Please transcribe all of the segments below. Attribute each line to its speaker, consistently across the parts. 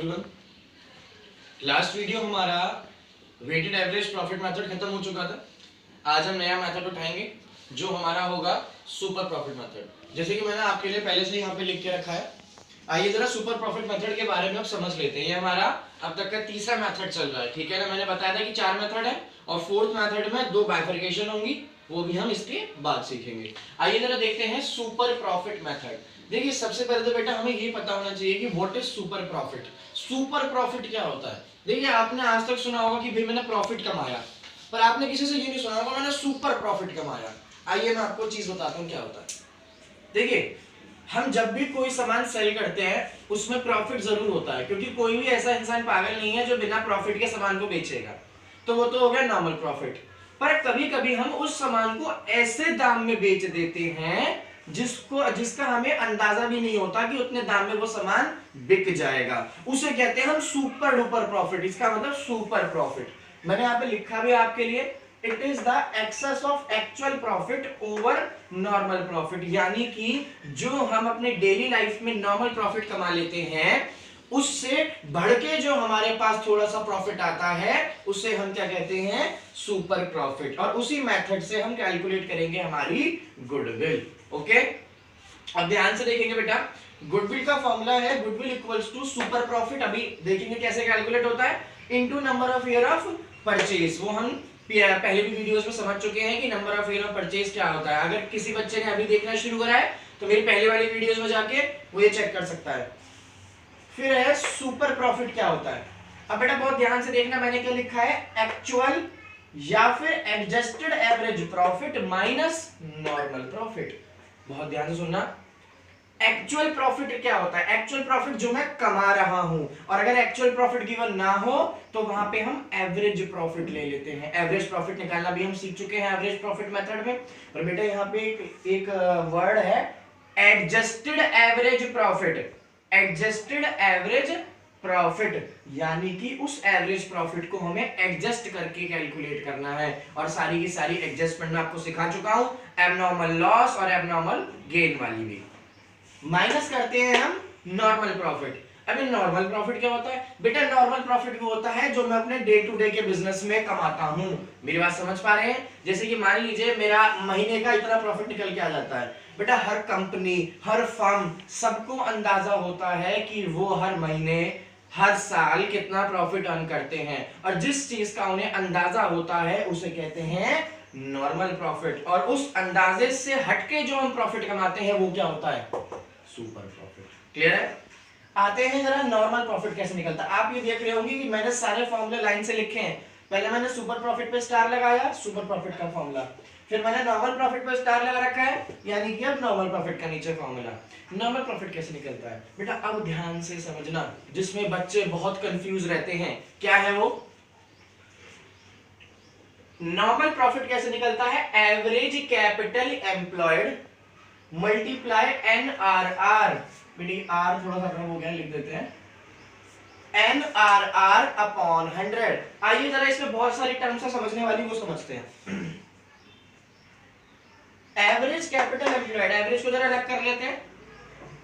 Speaker 1: Everyone. Last video हमारा weighted average profit method खत्म हो चुका था। आज हम नया मेथड उठाएंगे जो हमारा होगा सुपर प्रॉफिट मेथड। जैसे कि मैंने आपके लिए पहले से यहाँ पे लिख के रखा है। आइए जरा सुपर प्रॉफिट मेथड के बारे में अब समझ लेते हैं। ये हमारा अब तक का तीसरा मेथड चल रहा है, ठीक है ना। मैंने बताया था कि 4 मेथड है और फोर्थ मेथड में 2 बाइफरकेशन होंगी, वो भी हम इसके बाद सीखेंगे। आइए जरा देखते हैं सुपर प्रॉफिट मेथड। देखिए सबसे पहले तो बेटा हमें ये पता होना चाहिए कि what is super profit. Super profit क्या होता है? देखिए आपने आज तक सुना होगा कि भाई मैंने प्रॉफिट कमाया, पर आपने किसी से ये नहीं सुना होगा मैंने सुपर प्रॉफिट कमाया। आइए मैं आपको चीज बताता हूँ क्या होता है। देखिए हम जब भी कोई सामान सेल करते हैं उसमें प्रॉफिट जरूर होता है, क्योंकि कोई भी ऐसा इंसान पागल नहीं है जो बिना प्रॉफिट के सामान को बेचेगा। तो वो तो हो गया नॉर्मल प्रॉफिट। पर कभी कभी हम उस सामान को ऐसे दाम में बेच देते हैं जिसका हमें अंदाजा भी नहीं होता कि उतने दाम में वो सामान बिक जाएगा। उसे कहते हैं हम सुपर डुपर प्रॉफिट। इसका मतलब सुपर प्रॉफिट। मैंने यहाँ पे लिखा भी आपके लिए, it is the excess of actual profit over normal profit. यानी कि जो हम अपने डेली लाइफ में नॉर्मल प्रॉफिट कमा लेते हैं उससे बढ़ के जो हमारे पास थोड़ा सा प्रॉफिट आता है उसे हम क्या कहते हैं? Super profit. और उसी मेथड से हम कैलकुलेट करेंगे हमारी गुडविल। ओके, अब ध्यान से देखेंगे बेटा। गुडविल का फॉर्मूला है goodwill equals to super profit. अभी देखेंगे कैसे कैलकुलेट होता है, into number of year of purchase. वो हम पहले भी वीडियोस में समझ चुके हैं कि number of year of purchase क्या होता है। अगर किसी बच्चे ने अभी देखना शुरू करा है तो मेरी पहले वाली वीडियोस में जाके वो ये चेक कर सकता है। फिर है सुपर प्रॉफिट क्या होता है। अब बेटा बहुत ध्यान से देखना, मैंने क्या लिखा है, एक्चुअल या फिर adjusted average profit minus normal profit. बहुत ध्यान से सुनना। एक्चुअल प्रॉफिट क्या होता है? एक्चुअल प्रॉफिट जो मैं कमा रहा हूं, और अगर एक्चुअल प्रॉफिट गिवन ना हो तो वहां पे हम एवरेज प्रॉफिट ले लेते हैं। एवरेज प्रॉफिट निकालना भी हम सीख चुके हैं एवरेज प्रॉफिट मेथड में। और बेटा यहाँ पे एक वर्ड है adjusted average profit. Adjusted average profit यानी कि उस एवरेज प्रॉफिट को हमें एडजस्ट करके कैलकुलेट करना है। और सारी की सारी एडजस्टमेंट मैं आपको सिखा चुका हूं, एबनॉर्मल लॉस और एबनॉर्मल गेन वाली भी। माइनस करते हैं हम नॉर्मल प्रॉफिट। अभी नॉर्मल प्रॉफिट क्या होता है? बेटा नॉर्मल प्रॉफिट वो होता है जो मैं अपने डे टू डे के बिजनेस में कमाता हूं। मेरी बात समझ पा रहे हैं? जैसे कि मान लीजिए मेरा महीने का इतना प्रॉफिट निकल के आ जाता है। बेटा हर कंपनी, हर फर्म, सबको अंदाजा होता है कि वो हर महीने, हर साल कितना प्रॉफिट अर्न करते हैं, और जिस चीज का उन्हें अंदाजा होता है उसे कहते हैं नॉर्मल प्रॉफिट। और उस अंदाजे से हटके जो हम प्रॉफिट कमाते हैं वो क्या होता है? Super profit. क्लियर है? आते हैं जरा नॉर्मल प्रॉफिट कैसे निकलता है। आप ये देख रहे होंगे कि मैंने सारे फॉर्मूले लाइन से लिखे हैं। पहले मैंने सुपर प्रॉफिट पे स्टार लगाया, सुपर प्रॉफिट का फॉर्मूला। फिर मैंने नॉर्मल प्रॉफिट पे स्टार लगा रखा है, यानी कि अब नॉर्मल प्रॉफिट का नीचे फॉर्मूला। नॉर्मल प्रॉफिट कैसे निकलता है बेटा? अब ध्यान से समझना, जिसमें बच्चे बहुत कंफ्यूज रहते हैं। क्या है वो? नॉर्मल प्रॉफिट कैसे निकलता है? Average capital employed multiply NRR। बेटी आर थोड़ा सा कम हो गया, लिख देते हैं NRR अपॉन 100। आइए जरा इसमें बहुत सारी टर्म्स है समझने वाली, वो समझते हैं। एवरेज कैपिटल एम्प्लॉयड, एवरेज को जरा अलग कर लेते हैं,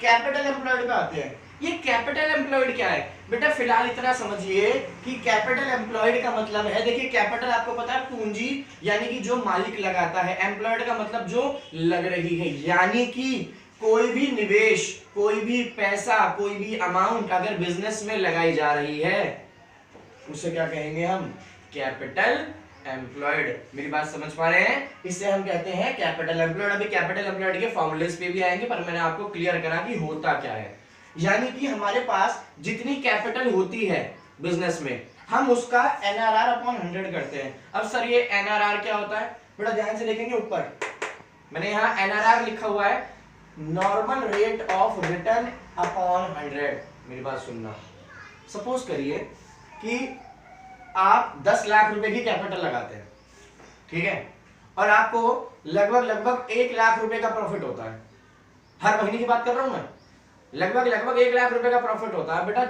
Speaker 1: कैपिटल एम्प्लॉयड पे आते हैं। ये कैपिटल एम्प्लॉयड क्या है बेटा? फिलहाल इतना समझिए कि कैपिटल एम्प्लॉयड का मतलब है, देखिए कैपिटल आपको पता है पूंजी, यानी कि जो मालिक लगाता है। एम्प्लॉयड का मतलब जो लग रही है, यानी कि कोई भी निवेश, कोई भी पैसा, कोई भी अमाउंट अगर बिजनेस में लगाई जा रही है उसे क्या कहेंगे हम? Capital employed. मेरी बात समझ पा रहे हैं? इसे हम कहते हैं कैपिटल एम्प्लॉयड। अभी कैपिटल एम्प्लॉयड के फॉर्मूलेस पे भी आएंगे, पर मैंने आपको क्लियर करा कि होता क्या है। यानी कि हमारे पास जितनी कैपिटल होती है बिजनेस में, हम उसका NRR अपॉन 100 करते हैं। अब सर ये NRR क्या होता है? बड़ा ध्यान से देखेंगे, ऊपर मैंने यहाँ NRR लिखा हुआ है, normal rate of return upon 100। मेरी बात सुनना, सपोज करिए कि आप 10 लाख रुपए की कैपिटल लगाते हैं, ठीक है, और आपको लगभग 1 लाख रुपए का प्रॉफिट होता है। हर महीने की बात कर रहा हूं मैं, लगभग 1 लाख रुपए का प्रॉफिट होता है। बेटा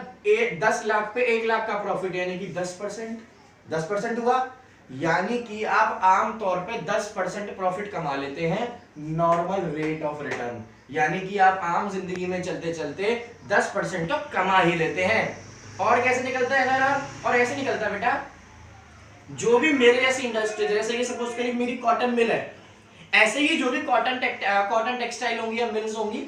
Speaker 1: 10 लाख पे 1 लाख का प्रॉफिट, यानी कि 10% हुआ। यानी कि आप आम तौर पे 10% प्रॉफिट कमा लेते हैं नॉर्मल रेट ऑफ रिटर्न, यानी कि आप आम जिंदगी में चलते चलते 10% तो कमा ही लेते हैं।
Speaker 2: और कैसे निकलता है एनआरआर? और ऐसे निकलता है बेटा, जो भी मेरे जैसी इंडस्ट्री, जैसे कि सपोज करिए मेरी कॉटन मिल है, ऐसे ही जो भी कॉटन टेक्सटाइल होंगी या मिल्स होंगी,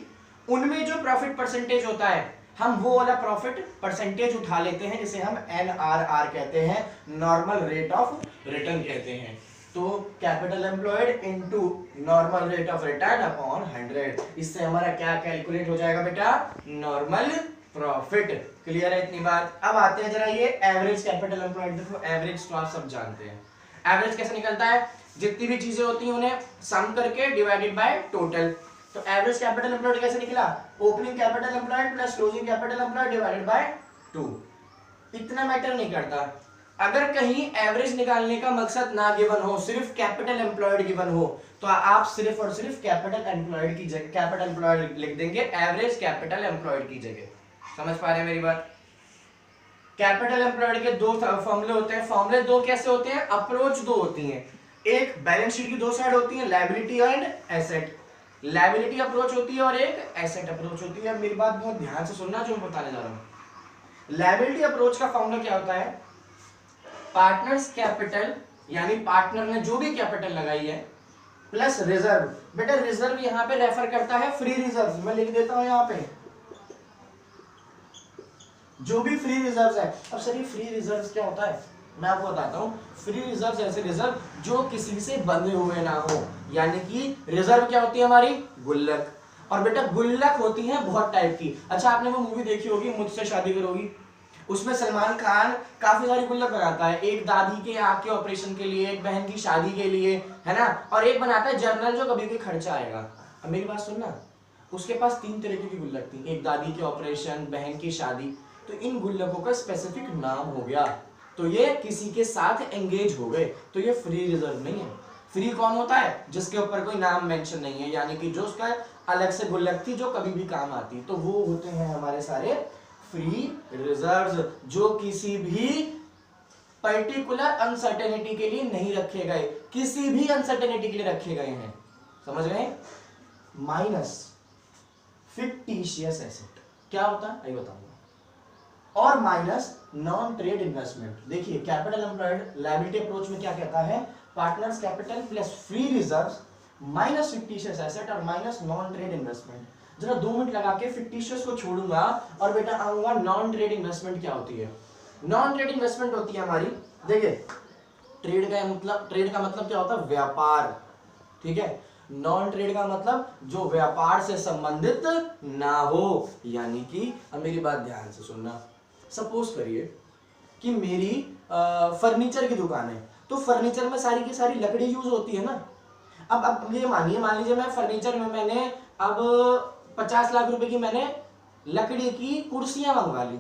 Speaker 2: उनमें जो प्रॉफिट परसेंटेज होता है, हम वो वाला प्रॉफिट परसेंटेज उठा लेते हैं, जिसे हम एनआरआर कहते हैं, नॉर्मल रेट ऑफ रिटर्न कहते हैं। तो capital employed into normal rate of return upon 100, इससे हमारा क्या कैलकुलेट हो जाएगा बेटा? Normal profit. क्लियर है इतनी बात? अब आते हैं जरा ये एवरेज कैपिटल एम्प्लॉयड। देखो एवरेज तो आप सब जानते हैं, एवरेज कैसे निकलता है? जितनी भी चीजें होती हैं उन्हें सम करके डिवाइडेड बाय टोटल। तो एवरेज कैपिटल एम्प्लॉयड कैसे निकला? Opening capital employed plus closing capital employed divided by 2। इतना मैटर नहीं करता। अगर कहीं एवरेज निकालने का मकसद ना गिवन हो, सिर्फ कैपिटल एम्प्लॉयड गिवन हो, तो आप सिर्फ और सिर्फ कैपिटल एम्प्लॉयड की जगह कैपिटल एम्प्लॉयड लिख देंगे एवरेज कैपिटल एम्प्लॉयड की जगह। समझ पा रहे हैं मेरी बात? कैपिटल एम्प्लॉयड के दो फॉर्मूले होते हैं। फॉर्मूले दो कैसे होते हैं? अप्रोच दो होती हैं। एक बैलेंस शीट की दो साइड होती है, liability and asset. Liability approach होती है और एक एसेट अप्रोच होती है। मेरी बात बहुत ध्यान से सुनना जो मैं बताने जा रहा हूं। लायबिलिटी अप्रोच का फॉर्मूला क्या होता है? पार्टनर्स कैपिटल, यानी पार्टनर ने जो भी कैपिटल लगाई है, प्लस रिजर्व। बेटा रिजर्व यहां पे रेफर करता है फ्री रिजर्व, मैं लिख देता हूं यहां पे, जो भी फ्री रिजर्व है। अब सर ये फ्री रिजर्व क्या होता है? मैं आपको बताता हूं। फ्री रिजर्व ऐसे रिजर्व जो किसी से बंधे हुए ना हो, यानी कि रिजर्व क्या होती है हमारी? गुल्लक। और बेटा गुल्लक होती है बहुत टाइप की। अच्छा आपने वो मूवी देखी होगी मुझसे शादी करोगी, उसमें सलमान खान काफी सारी गुल्लक बनाता है। एक दादी के आंख के ऑपरेशन के लिए, एक बहन की शादी के लिए, है ना, और एक बनाता है जर्नल जो कभी कोई खर्चा आएगा। अब मेरी बात सुनना, उसके पास 3 तरीके की गुल्लक थी, एक दादी के ऑपरेशन, बहन की शादी। तो इन गुल्लकों का स्पेसिफिक नाम हो गया, तो ये किसी के साथ एंगेज हो गए, तो ये फ्री रिजर्व नहीं है। फ्री कौन होता है? जिसके ऊपर कोई नाम मेंशन नहीं है, यानी कि जो उसका अलग से गुल्लक थी जो कभी भी काम आती, तो वो होते हैं हमारे सारे फ्री रिजर्व्स, जो किसी भी पर्टिकुलर अनसर्टेनिटी के लिए नहीं रखे गए, किसी भी अनसर्टेनिटी के लिए रखे गए हैं। समझ गए? माइनस फिक्टिशियस एसेट क्या होता है ये बताऊंगा, और माइनस नॉन ट्रेड इन्वेस्टमेंट। देखिए कैपिटल एम्प्लॉयड लायबिलिटी अप्रोच में क्या कहता है? Partners capital plus free reserves minus fictitious asset और माइनस नॉन ट्रेड इन्वेस्टमेंट। जरा 2 मिनट लगा के फिक्टिशियस को छोड़ूंगा और बेटा आऊंगा नॉन ट्रेड इन्वेस्टमेंट क्या होती है। नॉन ट्रेड इन्वेस्टमेंट होती है हमारी, देखिए ट्रेड का मतलब क्या होता है? व्यापार। ठीक है, नॉन ट्रेड का मतलब जो व्यापार से संबंधित ना हो, यानी कि अब मेरी बात ध्यान से सुनना। सपोज करिए कि मेरी फर्नीचर की दुकान है, तो फर्नीचर में सारी की सारी लकड़ी यूज होती है ना। अब ये मान लीजिए मैं फर्नीचर में मैंने अब 50 लाख रुपए की मैंने लकड़ी की कुर्सियां मंगवा ली,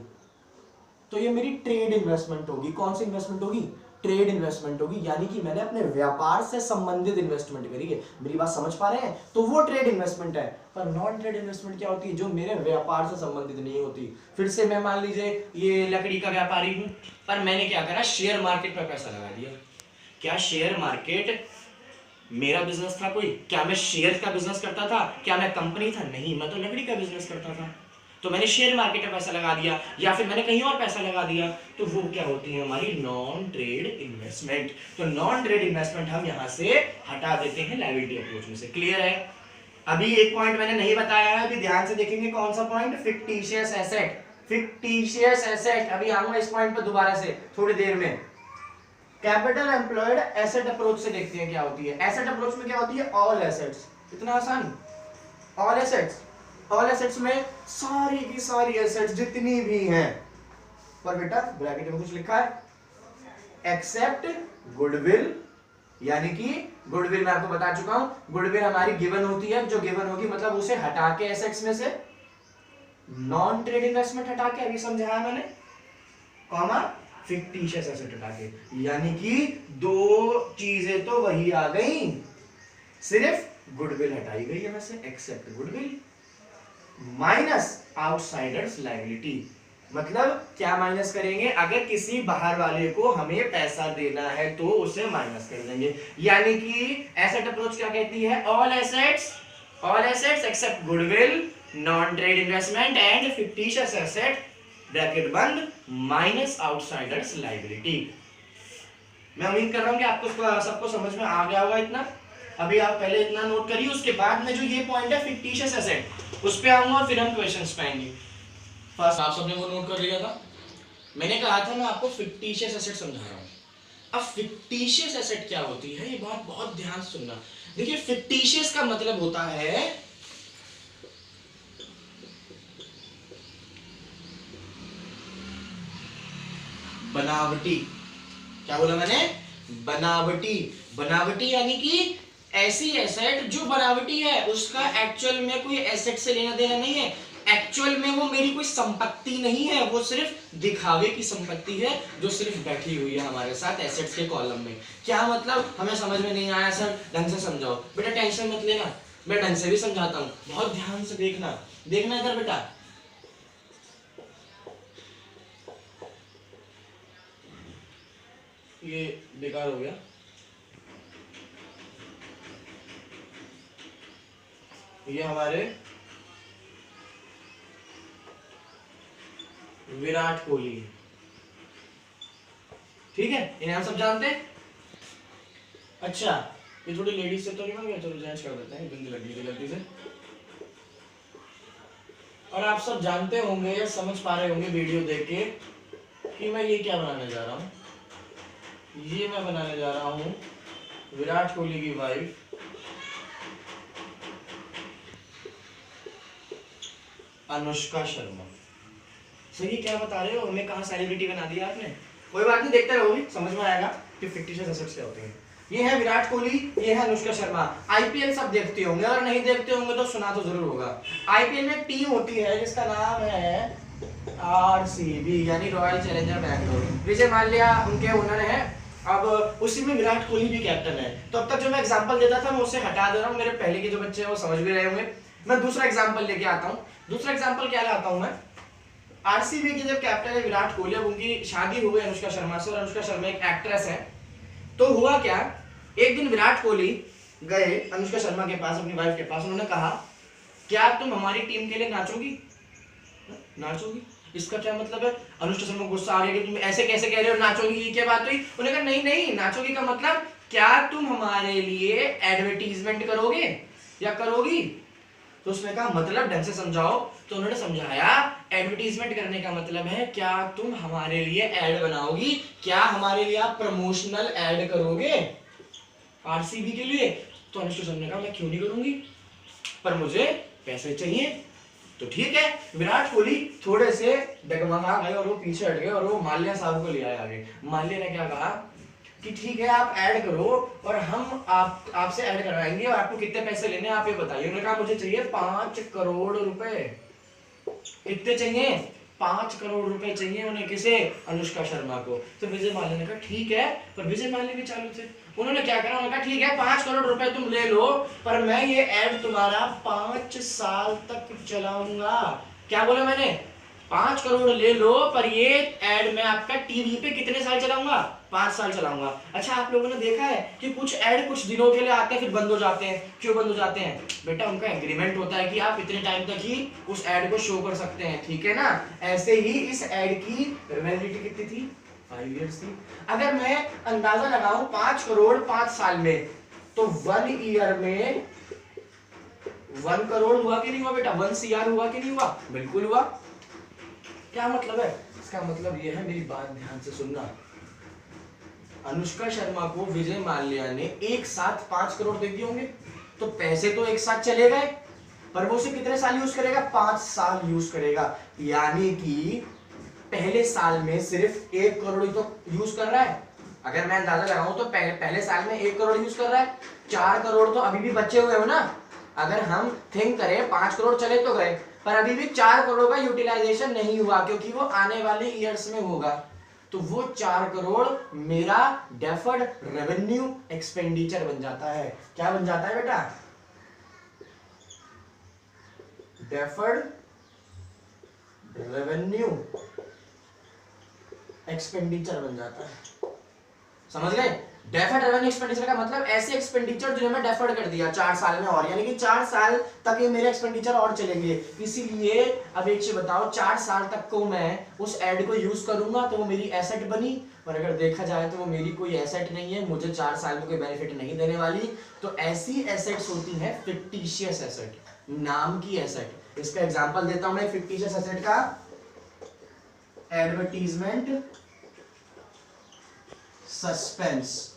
Speaker 2: तो ये मेरी ट्रेड इन्वेस्टमेंट होगी। कौन सी इन्वेस्टमेंट होगी? ट्रेड इन्वेस्टमेंट होगी, यानी कि मैंने अपने व्यापार से संबंधित इन्वेस्टमेंट करी है। मेरी बात समझ पा रहे हैं? तो वो ट्रेड इन्वेस्टमेंट है। पर नॉन ट्रेड इन्वेस्टमेंट क्या होती है? जो मेरे व्यापार से संबंधित नहीं होती। फिर से मैं मान लीजिए ये लकड़ी का व्यापारी हूं, पर मैंने क्या करा? शेयर मार्केट में पैसा लगा दिया। क्या शेयर मार्केट मेरा बिजनेस था कोई? क्या मैं शेयर का बिजनेस करता था? क्या मैं कंपनी था? नहीं, मैं तो लकड़ी का बिजनेस करता था। तो मैंने शेयर मार्केट में पैसा लगा दिया या फिर मैंने कहीं और पैसा लगा दिया, तो वो क्या होती है? हमारी नॉन ट्रेड इन्वेस्टमेंट। तो नॉन ट्रेड इन्वेस्टमेंट हम यहां से हटा देते हैं लायबिलिटी अप्रोच में से। क्लियर है? अभी एक पॉइंट मैंने नहीं बताया है, अभी ध्यान से देखेंगे। कौन सा point? Fictitious asset. Fictitious asset अभी आऊंगा इस पॉइंट पर दोबारा से थोड़ी देर में। कैपिटल एम्प्लॉयड एसेट अप्रोच से देखते हैं क्या होती है। एसेट अप्रोच में क्या होती है? All assets. इतना आसान? ऑल एसेट्स, ऑल एसेट्स में सारी की सारी एसेट्स जितनी भी हैं, पर बेटा ब्रैकेट में कुछ लिखा है एक्सेप्ट गुडविल, यानी कि गुडविल मैं आपको बता चुका हूं, गुडविल हमारी गिवन होती है, जो गिवन होगी मतलब उसे हटा के एसेट्स में से, नॉन ट्रेड इन्वेस्टमेंट हटा के, अभी समझाया मैंने, कॉमा फिक्टिशियस एसेट हटा के, यानी कि 2 चीजें तो वही आ गई, सिर्फ गुडविल हटाई गई है में से, except goodwill minus outsiders liability. मतलब क्या माइनस करेंगे? अगर किसी बाहर वाले को हमें पैसा देना है तो उसे माइनस कर देंगे, यानी कि एसेट अप्रोच क्या कहती है? All assets except goodwill, non trade investment and fictitious asset bracket बंद माइनस आउटसाइडर्स लायबिलिटी। मैं उम्मीद कर रहा हूं कि आपको सबको समझ में आ गया होगा इतना। अभी आप पहले इतना नोट करिए, उसके बाद में जो ये पॉइंट है फिक्टिशियस एसेट उस पे आऊंगा और फिर हम क्वेश्चंस पे आएंगे।
Speaker 1: फर्स्ट आप सबने वो नोट कर लिया था। मैंने कहा था मैं आपको फिक्टिशियस एसेट समझा रहा हूं। अब फिक्टिशियस एसेट क्या होती है, ये बात बहुत ध्यान से सुनना। देखिए फिक्टिशियस का मतलब होता है बनावटी। क्या बोला मैंने? बनावटी। बनावटी यानी कि ऐसी एसेट जो बनावटी है, उसका एक्चुअल में कोई एसेट से लेना देना नहीं है, एक्चुअल में वो मेरी कोई संपत्ति नहीं है, वो सिर्फ दिखावे की संपत्ति है जो सिर्फ बैठी हुई है हमारे साथ एसेट्स के कॉलम में। क्या मतलब? हमें समझ में नहीं आया सर, ढंग से समझाओ। बेटा टेंशन मत लेना, मैं ढंग से भी समझाता हूँ, बहुत ध्यान से देखना। देखना इधर बेटा, ये बेकार हो गया। ये हमारे विराट कोहली, ठीक है, इन्हें हम सब जानते हैं। अच्छा, ये थोड़ी लेडीज से तो नहीं बन गया, चलो जेंट्स कर देते हैं, बिंदी लग गई थी गलती से। और आप सब जानते होंगे या समझ पा रहे होंगे वीडियो देख के कि मैं ये क्या बनाने जा रहा हूँ। ये मैं बनाने जा रहा हूँ विराट कोहली की वाइफ अनुष्का शर्मा। सही, क्या बता रहे हो, हमें कहाँ सेलिब्रिटी बना दिया आपने। कोई बात नहीं, देखते रहोगे, समझ में आएगा कि फिक्टिशियस एसेट्स क्या होते हैं। ये है विराट कोहली, ये है अनुष्का शर्मा। आईपीएल सब देखते होंगे, अगर नहीं देखते होंगे तो सुना तो जरूर होगा। आईपीएल में एक टीम होती है जिसका नाम है आरसीबी यानी रॉयल चैलेंजर बैंगलोर। विजय माल्या उनके ओनर है। अब उसी में विराट कोहली भी कैप्टन है। तो अब तक जो मैं एग्जांपल देता था मैं उसे हटा दे रहा हूँ, मेरे पहले के जो बच्चे हैं वो समझ भी रहे होंगे। मैं दूसरा एग्जांपल लेके आता हूँ। दूसरा एग्जांपल क्या लाता हूँ मैं, आरसीबी के जब कैप्टन है विराट कोहली, अब उनकी शादी हो गई अनुष्का शर्मा से, और अनुष्का शर्मा एक एक्ट्रेस है। तो हुआ क्या, एक दिन विराट कोहली गए अनुष्का शर्मा के पास, अपनी वाइफ के पास। उन्होंने कहा क्या तुम हमारी टीम के लिए नाचोगी? नाचोगी, इसका क्या मतलब है? अनुष्का शर्मा गुस्सा आ गया कि तुम ऐसे कैसे कह रहे हो, नाचोगी, ये क्या बात हुई? उन्होंने कहा नहीं नहीं, नाचोगी का मतलब क्या तुम हमारे लिए एडवर्टीजमेंट करोगे या करोगी? तो उसने कहा मतलब ढंग से समझाओ। तो उन्होंने समझाया एडवर्टीजमेंट करने का मतलब है क्या तुम हमारे लिए एड बनाओगी, क्या हमारे लिए आप प्रमोशनल एड करोगे आरसीबी के लिए? तो अनुष्का शर्मा ने कहा मैं क्यों नहीं करूंगी, पर मुझे पैसे चाहिए। तो ठीक है, विराट कोहली थोड़े से डगमगा गए और वो पीछे हट गए और वो माल्या साहब को ले आए आगे। माल्या ने क्या कहा कि ठीक है आप ऐड करो और हम आपसे ऐड करवाएंगे और आपको कितने पैसे लेने आप ये बताइए। उन्होंने कहा मुझे चाहिए 5 करोड़ रुपए। कितने चाहिए? 5 करोड़ रुपए चाहिए उन्हें। किसे? अनुष्का शर्मा को। तो विजय माल्या ने कहा ठीक है, पर विजय माल्या भी चालू थे। उन्होंने क्या करा, उन्होंने कहा ठीक है 5 करोड़ रुपए तुम ले लो, पर मैं ये ऐड तुम्हारा 5 साल तक चलाऊंगा। क्या बोला मैंने? 5 करोड़ ले लो, पर ये ऐड मैं आपका टीवी पे कितने साल चलाऊंगा? 5 साल चलाऊंगा। अच्छा, आप लोगों ने देखा है कि कुछ ऐड कुछ दिनों के लिए आते हैं फिर बंद हो जाते हैं। क्यों बंद हो जाते हैं? बेटा उनका एग्रीमेंट होता है कि आप इतने टाइम तक ही उस ऐड को शो कर सकते हैं, ठीक है ना। ऐसे ही इस ऐड की वैलिडिटी कितनी थी? 5 इयर्स थी। अगर मैं अंदाजा लगाऊं 5 करोड़ 5 साल में, तो 1 ईयर में 1 करोड़ हुआ कि नहीं हुआ बेटा? 1 CR हुआ कि नहीं हुआ? बिल्कुल हुआ। क्या मतलब है? इसका मतलब यह है, मेरी बात ध्यान से सुनना, अनुष्का शर्मा को विजय माल्या ने एक साथ 5 करोड़ दे दिए होंगे, तो पैसे तो एक साथ चले गए, पर वो उसे कितने साल यूज करेगा? 5 साल यूज करेगा। यानी कि पहले साल में सिर्फ 1 करोड़ ही तो यूज कर रहा है। अगर मैं अंदाजा लगाऊं तो पहले साल में 1 करोड़ यूज कर रहा है, 4 करोड़ तो अभी भी बचे हुए हो ना। अगर हम थिंक करें 5 करोड़ चले तो गए, पर अभी भी 4 करोड़ का यूटिलाइजेशन नहीं हुआ, क्योंकि वो आने वाले ईयर्स में होगा। तो वो 4 करोड़ मेरा डेफर्ड रेवेन्यू एक्सपेंडिचर बन जाता है। क्या बन जाता है बेटा? डेफर्ड रेवेन्यू एक्सपेंडिचर बन जाता है। समझ गए?
Speaker 2: डेफर्ड रेवेन्यू एक्सपेंडिचर का मतलब ऐसे एक्सपेंडिचर जिन्हें मैं डेफर्ड कर दिया 4 साल में, और यानी कि 4 साल तक ये मेरे एक्सपेंडिचर और चलेंगे। इसीलिए अब एक चीज बताओ, 4 साल तक को मैं उस एड को यूज करूंगा तो वो मेरी एसेट बनी, और अगर देखा जाए तो वो मेरी कोई एसेट नहीं है, मुझे 4 साल में कोई बेनिफिट नहीं देने वाली। तो ऐसी एसेट्स होती है फिक्टिशियस एसेट, नाम की एसेट। इसका एग्जांपल देता हूं मैं फिक्टिशियस एसेट का, एडवर्टीजमेंट सस्पेंस।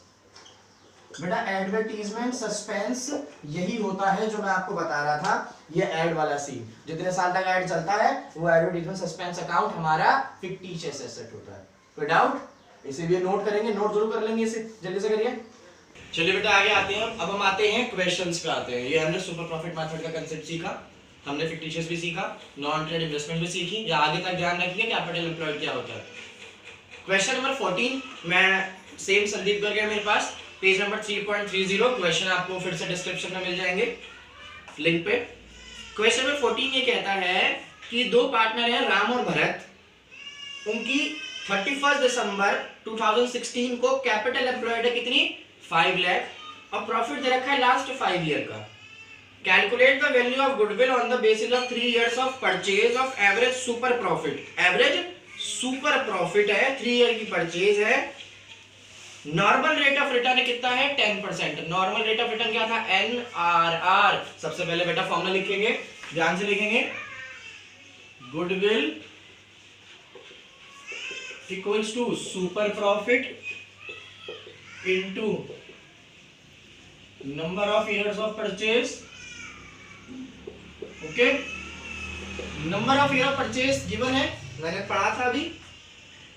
Speaker 2: बेटा एडवर्टीजमेंट सस्पेंस यही होता है जो मैं आपको बता रहा था, ये एड वाला सीन। जितने साल तक एड चलता है वो एडवर्टीजमेंट सस्पेंस अकाउंट हमारा फिक्टिशियस एसेट होता है। कोई डाउट? इसे भी नोट करेंगे, नोट जरूर कर लेंगे, इसे जल्दी से करिए।
Speaker 1: चलिए बेटा आगे आते हैं। अब हम आते हैं क्वेश्चंस पे आते हैं। ये हमने सुपर प्रॉफिट मेथड का कांसेप्ट सीखा, हमने फिक्टिशियस भी सीखा, नॉन ट्रेड इन्वेस्टमेंट भी सीखी। या आगे तक ध्यान रखिए कैपिटल एम्प्लॉयड क्या होता है। क्वेश्चन नंबर 14 मैं सेम संदीप कर गया मेरे पास, पेज नंबर 3.30। क्वेश्चन आपको फिर से डिस्क्रिप्शन में मिल जाएंगे लिंक पे। क्वेश्चन नंबर 14 ये कहता है कि दो पार्टनर हैं राम और भरत, उनकी 31 दिसंबर 2016 को कैपिटल एम्प्लॉयड है कितनी 5 लाख, और प्रॉफिट दे रखा है लास्ट 5 ईयर का। Calculate the value of goodwill on the basis of 3 years of purchase of average super profit. Average super profit है, 3 ईयर की परचेज है। नॉर्मल रेट ऑफ रिटर्न कितना है 10%। नॉर्मल रेट ऑफ रिटर्न क्या था NRR। सबसे पहले बेटा फॉर्मूला लिखेंगे, ध्यान से लिखेंगे, goodwill equals to super profit into number of years of purchase. Okay, number of year of purchase given है, मैंने पढ़ा था अभी,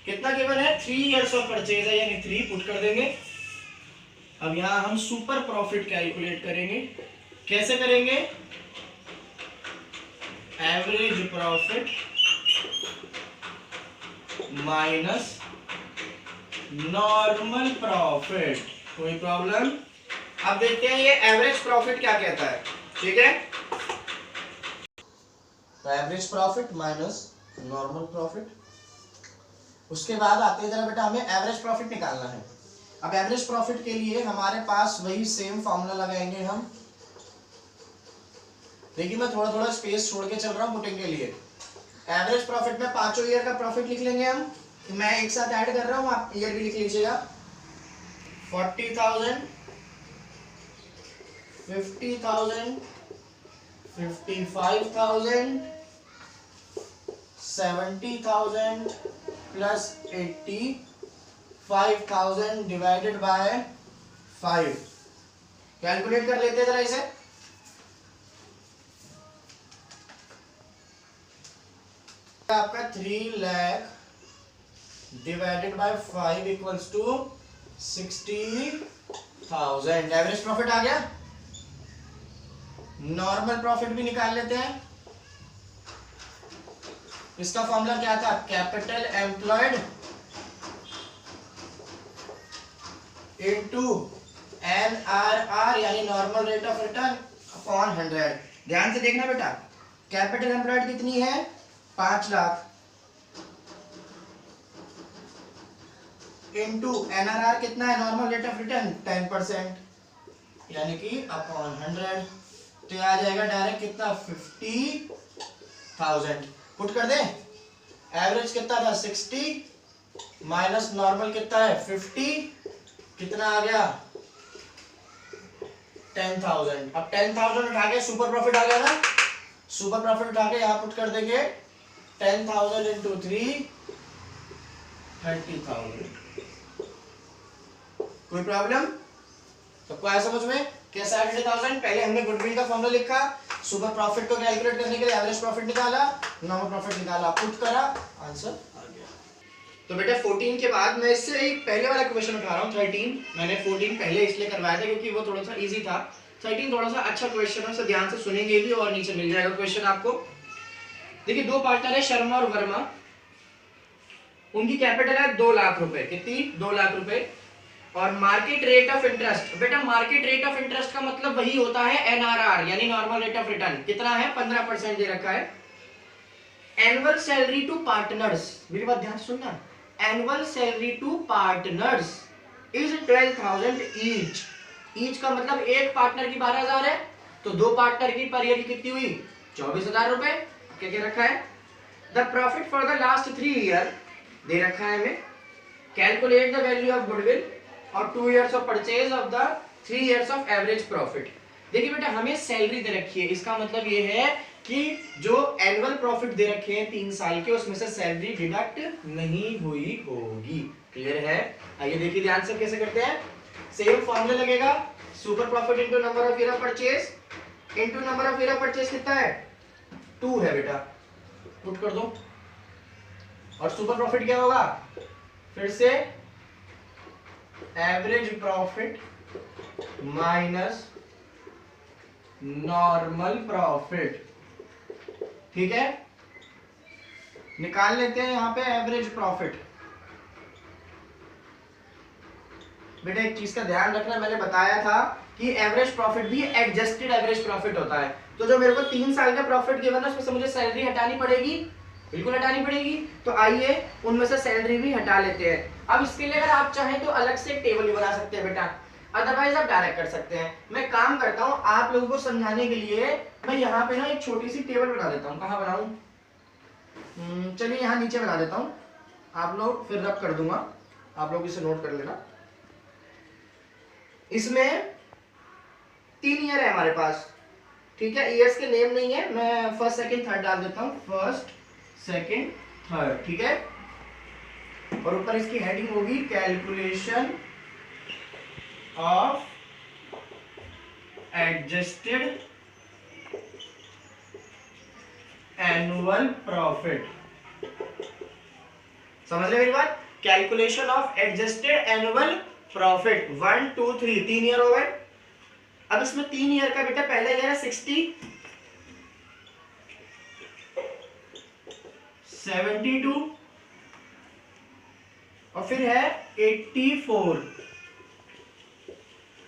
Speaker 1: कितना गिवन है 3 इयर्स ऑफ परचेज है, यानी 3 पुट कर देंगे। अब यहां हम सुपर प्रॉफिट कैलकुलेट करेंगे। कैसे करेंगे? Average profit minus normal profit. कोई प्रॉब्लम? अब देखते हैं ये एवरेज प्रॉफिट क्या कहता है। ठीक है, तो average profit minus normal profit. उसके बाद आते हैं जरा बेटा हमें एवरेज प्रॉफिट निकालना है। अब एवरेज प्रॉफिट के लिए हमारे पास वही सेम फॉर्मूला लगाएंगे हम। देखिए मैं थोड़ा थोड़ा स्पेस छोड़ के चल रहा हूं पुटिंग के लिए। एवरेज प्रॉफिट में 5 ईयर का प्रॉफिट लिख लेंगे हम, मैं एक साथ ऐड कर रहा हूं, आप ईयर भी लिख लीजिएगा। 40,000, 50,000, 55,000, 70,000 प्लस 85,000 डिवाइडेड बाय 5। कैलकुलेट कर लेते हैं जरा इसे। आपका 3 lakh divided by 5 equals to 60,000। Average profit आ गया। नॉर्मल प्रॉफिट भी निकाल लेते हैं। इसका फॉर्मूला क्या था? कैपिटल एम्प्लॉयड इनटू NRR यानी normal rate of return upon 100। ध्यान से देखना बेटा, कैपिटल एम्प्लॉयड कितनी है 5 लाख इनटू NRR कितना है नॉर्मल रेट ऑफ रिटर्न 10%, यानी कि अपॉन 100। तो आ जाएगा डायरेक्ट कितना 50,000। पुट कर दे। एवरेज कितना था 60 माइनस नॉर्मल कितना है 50, कितना आ गया 10,000। अब 10,000 उठा के सुपर प्रॉफिट आ गया ना, सुपर प्रॉफिट उठा के यहाँ पुट कर देंगे 10,000 इंटू 3 30,000। कोई प्रॉब्लम? सबको आया समझ में? कैसे आया 30,000? पहले हमने गुडविल का फॉर्मूला लिखा, सुपर प्रॉफिट को कैलकुलेट करने के लिए एवरेज प्रॉफिट निकाला, नॉर्मल प्रॉफिट निकाला, पुट करा, आंसर आ गया। तो बेटा 14 के बाद मैं इससे एक पहले वाला क्वेश्चन उठा रहा हूँ 13। मैंने 14 पहले इसलिए करवाया था क्योंकि वो थोड़ा सा इजी था। 13 थोड़ा सा अच्छा क्वेश्चन है, ध्यान से सुनेंगे भी और नीचे मिल जाएगा क्वेश्चन आपको। देखिए दो पार्टनर है शर्मा और वर्मा, उनकी कैपिटल है 2 लाख रुपए। कितनी? 2 लाख रुपए। और मार्केट रेट ऑफ इंटरेस्ट, बेटा मार्केट रेट ऑफ इंटरेस्ट का मतलब वही होता है NRR यानी नॉर्मल रेट ऑफ रिटर्न। कितना है 15% दे रखा है। एनुअल सैलरी टू पार्टनर्स, मेरी बात ध्यान से सुनना, annual salary to partners
Speaker 2: is 12,000 each का मतलब एक पार्टनर की 12,000 है, तो दो पार्टनर की पर ईयर की कितनी हुई 24,000 रुपए। क्या क्या रखा है, the profit for the last 3 year दे रखा है हमें, calculate the value of goodwill और 2 years of purchase of the 3 years of average profit. देखिए बेटा हमें सैलरी दे रखी है, इसका मतलब ये है कि जो एनुअल प्रॉफिट दे रखे हैं 3 साल के उसमें से सैलरी डिडक्ट नहीं हुई होगी। क्लियर है? आइए देखिए ध्यान से कैसे करते हैं। सेम फॉर्मूला लगेगा, super profit into number of year of purchase into number of year of purchase कितना है 2 है बेटा, पुट कर दो। और सुपर प्रॉफिट क्या होगा, फिर से average profit minus normal profit. ठीक है, निकाल लेते हैं यहां पे एवरेज प्रॉफिट। बेटा एक चीज का ध्यान रखना, मैंने बताया था कि एवरेज प्रॉफिट भी एडजस्टेड एवरेज प्रॉफिट होता है। तो जो मेरे को 3 साल का प्रॉफिट गिवन है उसमें से मुझे सैलरी हटानी पड़ेगी, बिल्कुल हटानी पड़ेगी। तो आइए उनमें से सैलरी भी हटा लेते हैं। अब इसके लिए अगर आप चाहें तो अलग से एक टेबल भी बना सकते हैं बेटा, अदरवाइज आप डायरेक्ट कर सकते हैं। मैं काम करता हूं आप लोगों को समझाने के लिए, मैं यहाँ पे ना एक छोटी सी टेबल बना देता हूँ। कहाँ बनाऊं, चलिए यहाँ नीचे बना देता हूँ, आप लोग फिर रब कर दूंगा, आप लोग इसे नोट कर लेना। इसमें 3 ईयर है हमारे पास, ठीक है, ईयर्स के नेम नहीं है, मैं फर्स्ट सेकंड थर्ड डाल देता हूँ, फर्स्ट सेकंड थर्ड, ठीक है। और ऊपर इसकी हेडिंग होगी calculation of adjusted annual profit. समझ रहे मेरी बात, calculation of adjusted annual profit 1 2 3 3 year हो गए। अब इसमें 3 ईयर का बेटा पहला ईयर है 60, 72 और फिर है 84।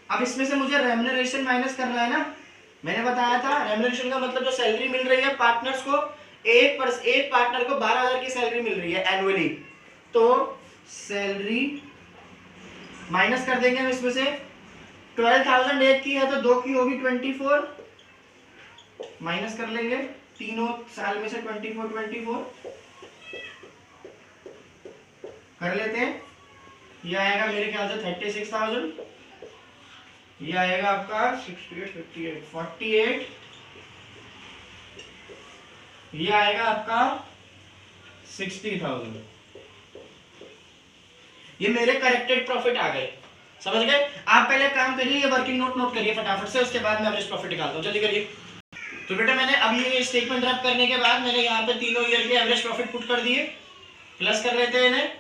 Speaker 2: अब इसमें से मुझे रेम्युनरेशन माइनस करना है ना, मैंने बताया था रेम्युनरेशन का मतलब जो सैलरी मिल रही है पार्टनर्स को, एक पार्टनर को 12,000 की सैलरी मिल रही है एनुअली, तो सैलरी माइनस कर देंगे हम इसमें से। 12,000 एक की है तो 2 की होगी 24, माइनस कर लेंगे तीनों साल में से 24 कर लेते हैं। ये आएगा मेरे ख्याल से 36,000, ये आएगा आपका 68 58 48, ये आएगा आपका 60,000। ये मेरे करेक्टेड प्रॉफिट आ गए, समझ गए। आप पहले काम करिए, ये वर्किंग नोट करिए फटाफट से, उसके बाद मैं एवरेज प्रॉफिट निकालता हूं, जल्दी करिए। तो बेटा मैंने अब ये स्टेटमेंट रब करने के बाद मैंने यहाँ पे तीनों ईयर के एवरेज प्रॉफिट पुट कर दिए, प्लस कर लेते हैं इन्हें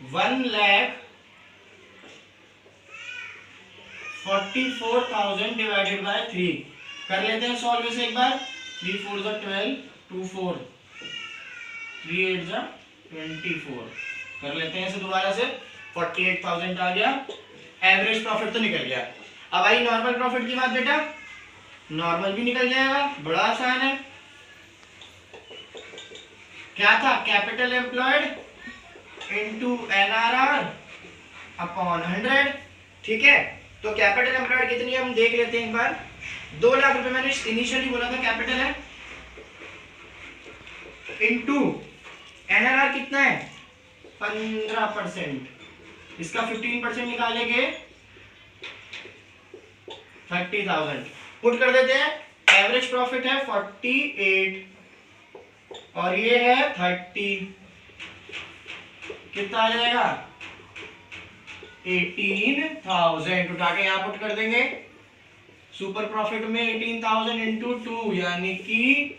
Speaker 2: 1,44,000 डिवाइडेड बाय 3 कर लेते हैं सॉल्व इसे एक बार। 3 4 12 2 4 3 8 24 कर लेते हैं इसे दोबारा से। 48,000 आ गया, एवरेज प्रॉफिट तो निकल गया। अब आई नॉर्मल प्रॉफिट की बात बेटा, नॉर्मल भी निकल जाएगा, बड़ा आसान है। क्या था, capital employed into NRR upon 100, ठीक है। तो कैपिटल एम्प्लॉयड कितनी है हम देख लेते हैं एक बार। 2 लाख रुपए मैंने इनिशियली बोला था कैपिटल है, इनटू एनआरआर कितना है 15%, इसका 15% निकालेंगे 30,000 पुट कर देते हैं। एवरेज प्रॉफिट है 48 और ये है 30, कितना आ जाएगा 18,000, उठा के यहां पुट कर देंगे। सुपर प्रॉफिट में 18,000 इंटू 2 यानी कि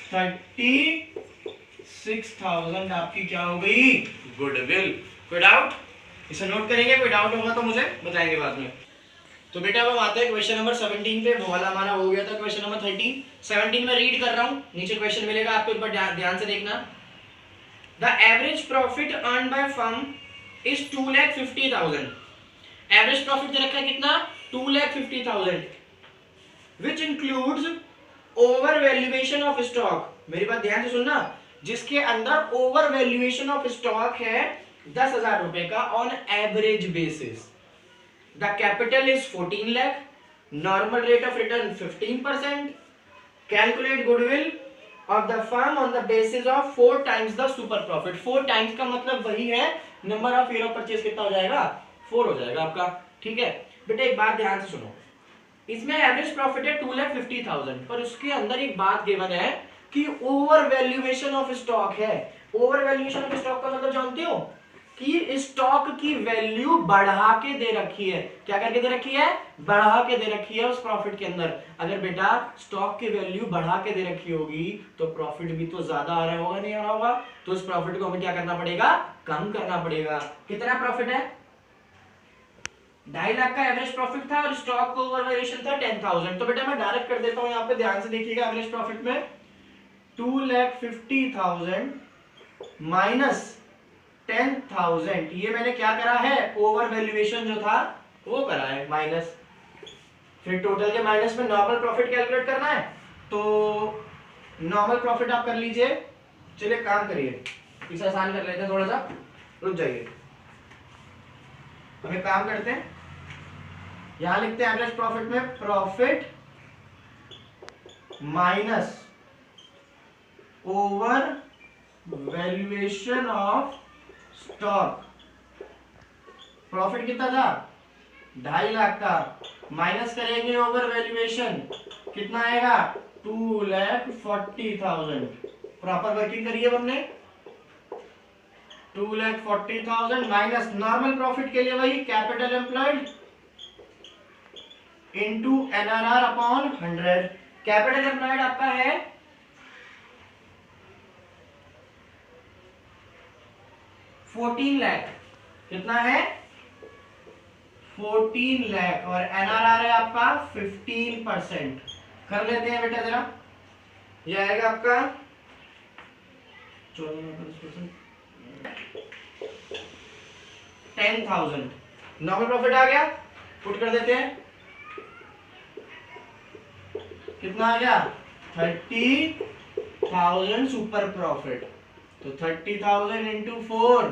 Speaker 2: 36,000 आपकी क्या हो गई, गुडविल। कोई डाउट, इसे नोट करेंगे, कोई डाउट होगा तो मुझे बताएंगे बाद में। तो बेटा अब हम आते हैं क्वेश्चन नंबर 17 पे, वो वाला हमारा हो गया था क्वेश्चन नंबर 13। 17 में रीड कर रहा हूँ, नीचे क्वेश्चन मिलेगा आपको, एक बार ध्यान से देखना। The average profit earn by firm is 2,50,000। Average profit दे रखा है कितना 2,50,000, which includes over valuation of stock. मेरी बात ध्यान से सुनना, जिसके अंदर ओवर वैल्यूएशन ऑफ स्टॉक है 10,000 रुपए का on average basis. The capital is 14 lakh, normal rate of return 15%, calculate goodwill of the firm on the basis of 4 times the super profit. 4 times का मतलब वही है number of year of purchase कितना हो जाएगा, 4 हो जाएगा आपका। ठीक है बेटा, एक बात ध्यान से सुनो, इसमें एवरेज प्रॉफिट है 2,50,000, पर उसके अंदर एक बात गिवन है कि ओवर वैल्यूएशन ऑफ स्टॉक है। ओवर वैल्यूएशन ऑफ स्टॉक का मतलब जानते हो कि स्टॉक की वैल्यू बढ़ा के दे रखी है। क्या करके दे रखी है, बढ़ा के दे रखी है उस प्रॉफिट के अंदर। अगर बेटा स्टॉक की वैल्यू बढ़ा के दे रखी होगी तो प्रॉफिट भी तो ज्यादा आ रहा होगा, नहीं आ रहा होगा, तो उस प्रॉफिट को हमें क्या करना पड़ेगा, कम करना पड़ेगा। कितना प्रॉफिट है, 2.5 लाख का एवरेज प्रॉफिट था और स्टॉक को ओवर वैल्यूएशन था 10,000। तो बेटा मैं डायरेक्ट कर देता हूं, यहां पे ध्यान से देखिएगा, एवरेज प्रॉफिट में 2,50,000 माइनस 10,000, ये मैंने क्या करा है, ओवर वैल्यूएशन जो था वो करा है माइनस। फिर टोटल के माइनस में नॉर्मल प्रॉफिट कैलकुलेट करना है, तो नॉर्मल प्रॉफिट आप कर लीजिए। चलिए काम करिए, इसे आसान कर लेते हैं, थोड़ा सा रुक जाइए, हम एक काम करते हैं, यहां लिखते हैं एवरेज प्रॉफिट में profit minus over valuation of stock. Profit कितना था, 2.5 लाख का, माइनस करेंगे ओवर वैल्यूएशन, कितना आएगा, 2,40,000। प्रॉपर वर्किंग करिए हमने, 2,40,000 माइनस नॉर्मल प्रॉफिट के लिए वही capital employed into NRR upon 100। Capital employed आपका है 14 लाख, कितना है, 14 लाख, और एनआरआर है आपका 15%। कर लेते हैं बेटा जरा, ये आएगा आपका 10,000। नॉर्मल प्रॉफिट आ गया, पुट कर देते हैं, कितना आ गया, 30,000 सुपर प्रॉफिट। तो 30,000 इंटू 4,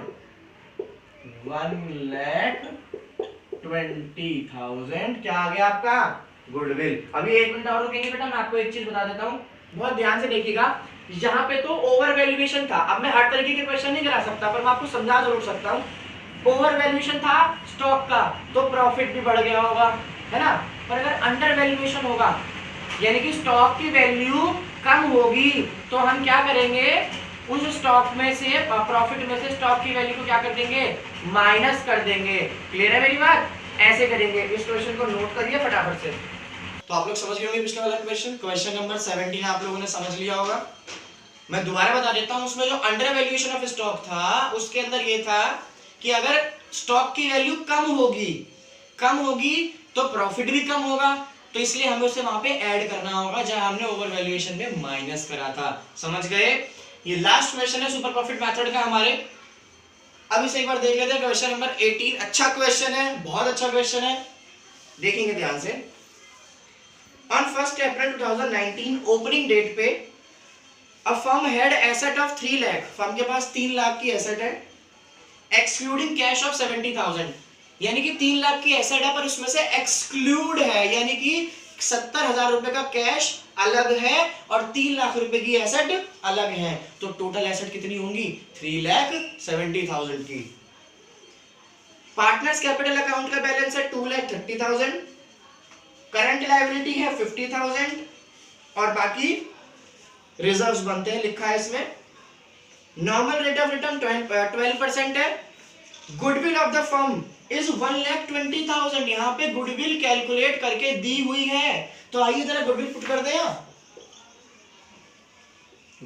Speaker 2: 1,20,000 क्या आ गया आपका, गुडविल। अभी 1 मिनट और रुकेंगे बेटा, मैं आपको एक चीज बता देता हूं, बहुत ध्यान से देखिएगा। यहाँ पे तो ओवर वैल्यूएशन था, अब मैं हर तरीके के क्वेश्चन नहीं करा सकता, पर मैं आपको समझा जरूर सकता हूँ। ओवर वैल्यूएशन था स्टॉक का तो प्रॉफिट भी बढ़ गया होगा, है ना। पर अगर अंडर वैल्यूएशन होगा, यानी कि स्टॉक की वैल्यू कम होगी, तो हम क्या करेंगे, उस स्टॉक में से प्रॉफिट में से स्टॉक की वैल्यू को क्या कर देंगे, माइनस कर देंगे। क्लियर है मेरी बात, ऐसे करेंगे। इस क्वेश्चन को नोट करिए फटाफट से। तो आप लोग समझ गए होंगे पिछले वाला क्वेश्चन, क्वेश्चन नंबर 17 आप लोगों ने समझ लिया होगा। मैं दोबारा बता देता हूं, उसमें जो अंडर वैल्यूएशन ऑफ स्टॉक था उसके अंदर ये था कि अगर स्टॉक की वैल्यू कम होगी तो प्रॉफिट भी कम होगा, तो इसलिए हमें उसे वहां पे ऐड करना होगा जहां हमने ओवर वैल्यूएशन में माइनस करा था। समझ गए। ये लास्ट क्वेश्चन है सुपर प्रॉफिट मेथड का हमारे। अब इसे एक बार देख लेते हैं, क्वेश्चन नंबर 18। अच्छा क्वेश्चन है, बहुत अच्छा क्वेश्चन है, देखेंगे ध्यान से। ऑन 1 अप्रैल 2019 ओपनिंग डेट पे a firm had asset of 3 lakh, firm के पास 3 लाख की एसेट है, एक्सक्लूडिंग कैश ऑफ 70,000, यानी कि 3 लाख की एसेट है पर उसमें से एक्सक्लूड है, यानी कि 70,000 रुपए का कैश अलग है और 3 लाख रुपए की एसेट अलग है। तो टोटल एसेट कितनी होंगी, 3,70,000 की। पार्टनर्स कैपिटल अकाउंट का बैलेंस है 2,30,000, करंट लायबिलिटी है 50,000 और बाकी रिजर्व्स बनते हैं, लिखा है इसमें। नॉर्मल रेट ऑफ रिटर्न 12% है। Goodwill of the firm is 1,20,000, यहाँ पे गुडविल कैलकुलेट करके दी हुई है, तो आइए जरा गुडविल पुट कर दें।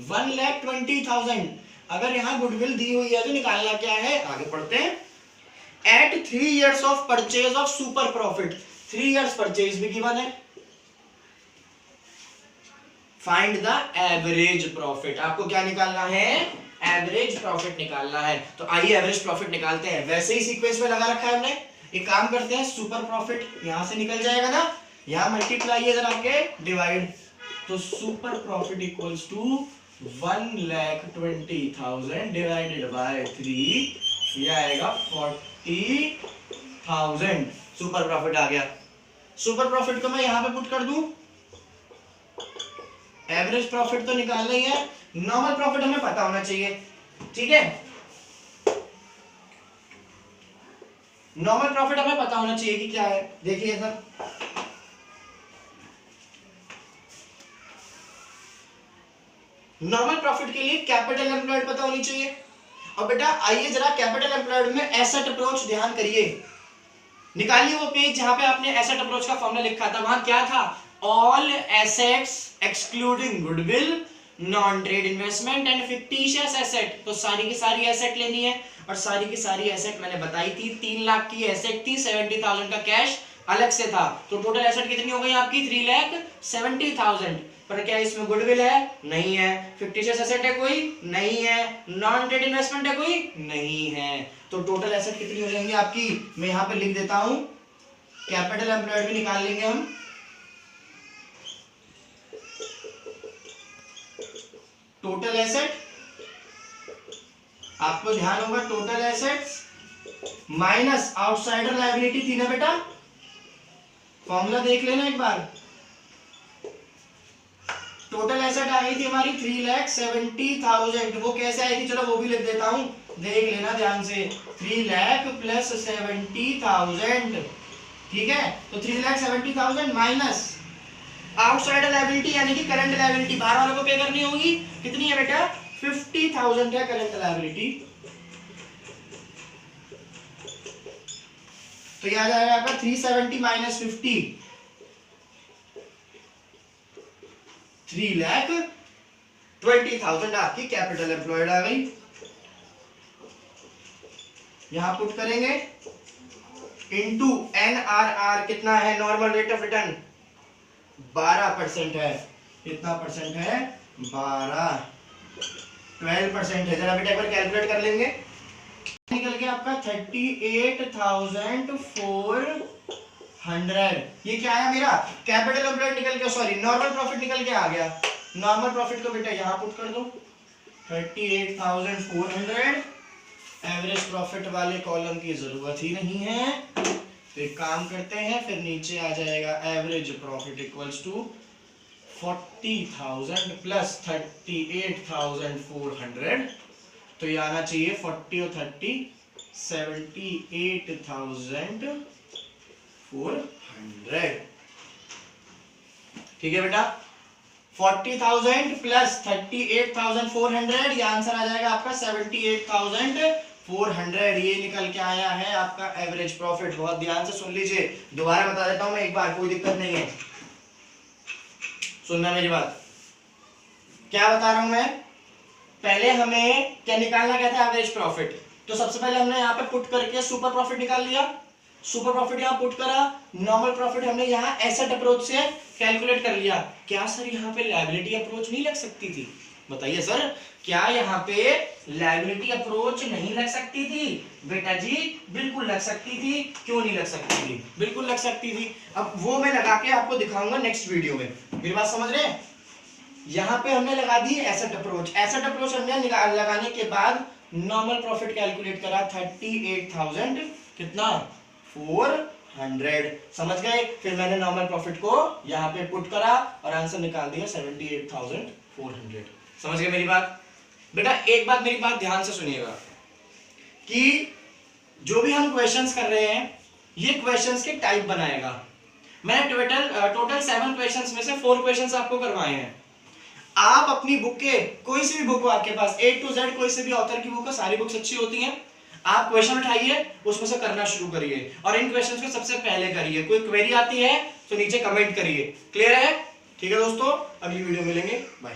Speaker 2: 1,20,000 अगर यहाँ गुडविल दी हुई है तो निकालना क्या है, आगे पढ़ते हैं। At 3 years of purchase of super profit, 3 years purchase भी गिवन है। फाइंड द एवरेज प्रॉफिट, आपको क्या निकालना है, एवरेज प्रॉफिट निकालना है। तो आइए एवरेज प्रॉफिट निकालते हैं। वैसे ही सीक्वेंस में लगा रखा है हमने, एक काम करते हैं, सुपर प्रॉफिट यहां से निकल जाएगा ना, यहां मल्टीप्लाई इधर आके डिवाइड, तो super profit equals to 1,20,000 divided by 3,
Speaker 1: ये आएगा 40,000 सुपर प्रॉफिट आ गया। सुपर प्रॉफिट को मैं यहां पे पुट कर दूं, एवरेज प्रॉफिट तो निकालना ही है, नॉर्मल प्रॉफिट हमें पता होना चाहिए, ठीक है। नॉर्मल प्रॉफिट हमें पता होना चाहिए कि क्या है। देखिए सर, नॉर्मल प्रॉफिट के लिए कैपिटल एम्प्लॉयड पता होनी चाहिए। और बेटा आइए जरा कैपिटल एम्प्लॉयड में एसेट अप्रोच ध्यान करिए, निकालिए वो पेज जहां पे आपने एसेट अप्रोच का फॉर्मूला लिखा था। वहां क्या था, all assets excluding goodwill, non trade investment and fictitious asset. तो सारी की सारी एसेट लेनी है, और सारी की सारी एसेट मैंने बताई थी 3 लाख की एसेट थी, 70,000 का कैश अलग से था। तो टोटल एसेट कितनी हो गई आपकी, 3,70,000। पर क्या इसमें गुडविल है, नहीं है। फिक्टिशियस एसेट है कोई, नहीं है। नॉन ट्रेड इन्वेस्टमेंट है कोई, नहीं है। तो टोटल एसेट कितनी हो जाएंगी आपकी, मैं यहां पे लिख देता हूं, कैपिटल एम्प्लॉयड भी निकाल लेंगे हम। टोटल एसेट, आपको ध्यान होगा, total assets minus outsider liability थी ना बेटा, फॉर्मूला देख लेना एक बार। टोटल एसेट आ गई थी हमारी 3,70,000। वो कैसे आई थी, चलो वो भी लिख देता हूं, देख लेना ध्यान से। 3 लाख प्लस 70,000, ठीक है। तो 3,70,000 माइनस आउटसाइडर लायबिलिटी यानी कि करंट लायबिलिटी, बाहर वालों को पे करनी होगी। कितनी है बेटा, 50,000 है करंट लायबिलिटी। तो यह आ जाएगा आपका 370 माइनस 50, 3,20,000 आपकी कैपिटल एम्प्लॉयड आ गई। यहां पुट करेंगे इनटू NRR, कितना है, नॉर्मल रेट ऑफ रिटर्न 12% है। कितना परसेंट है, 12% है। जरा बेटा एक बार कैलकुलेट कर लेंगे, निकल के आपका 38,400। ये क्या आया मेरा, कैपिटल एम्प्लॉयड निकल के, सॉरी नॉर्मल प्रॉफिट निकल के आ गया। नॉर्मल प्रॉफिट को बेटा यहां पुट कर दो, 38,400। एवरेज प्रॉफिट वाले कॉलम की जरूरत ही नहीं है, तो एक काम करते हैं, फिर नीचे आ जाएगा average profit equals to 40,000 plus 38,400। तो ये आना चाहिए 40 और 30 78,400। ठीक है बेटा, 40,000 प्लस 38,400, ये आंसर आ जाएगा आपका 78,400। ये निकल के आया है आपका एवरेज प्रॉफिट। बहुत ध्यान से सुन लीजिए, दोबारा बता देता हूं मैं एक बार, कोई दिक्कत नहीं है, सुनना मेरी बात। क्या बता रहा हूं मैं, पहले हमें क्या निकालना, क्या था, एवरेज प्रॉफिट। तो सबसे पहले हमने यहाँ पे पुट करके सुपर प्रॉफिट निकाल लिया, सुपर प्रॉफिट यहाँ पुट करा। नॉर्मल प्रॉफिट हमने यहाँ एसेट अप्रोच से कैलकुलेट कर लिया। क्या सर यहाँ पे लायबिलिटी अप्रोच नहीं लग सकती थी, बताइए सर, क्या यहाँ पे लायबिलिटी अप्रोच नहीं लग सकती थी? बेटा जी बिल्कुल लग सकती थी। क्यों नहीं लग सकती थी, बिल्कुल लग सकती थी। अब वो मैं लगा के आपको दिखाऊंगा नेक्स्ट वीडियो में, मेरी बात समझ रहे हैं। यहाँ पे हमने लगा the asset approach. Asset approach हमने लगाने के बाद नॉर्मल प्रॉफिट कैलकुलेट करा 38,000 कितना 400, समझ गए। फिर मैंने नॉर्मल प्रॉफिट को यहाँ पे पुट करा और आंसर निकाल दिया 78,400। समझ गए मेरी बात। बेटा एक बात, मेरी बात ध्यान से सुनिएगा कि जो भी हम क्वेश्चंस कर रहे हैं ये क्वेश्चंस के टाइप बनाएगा। मैंने टोटल 7 क्वेश्चंस में से 4 क्वेश्चंस आपको करवाए हैं। आप अपनी बुक के, कोई सी भी बुक हो आपके पास, A to Z कोई से भी ऑथर की बुक हो, सारी बुक्स अच्छी होती हैं, आप क्वेश्चन उठाइए उसमें से करना शुरू करिए और इन क्वेश्चंस को सबसे पहले करिए। कोई क्वेरी आती है तो नीचे कमेंट करिए। क्लियर है? ठीक है दोस्तों, अगली वीडियो मिलेंगे, बाय।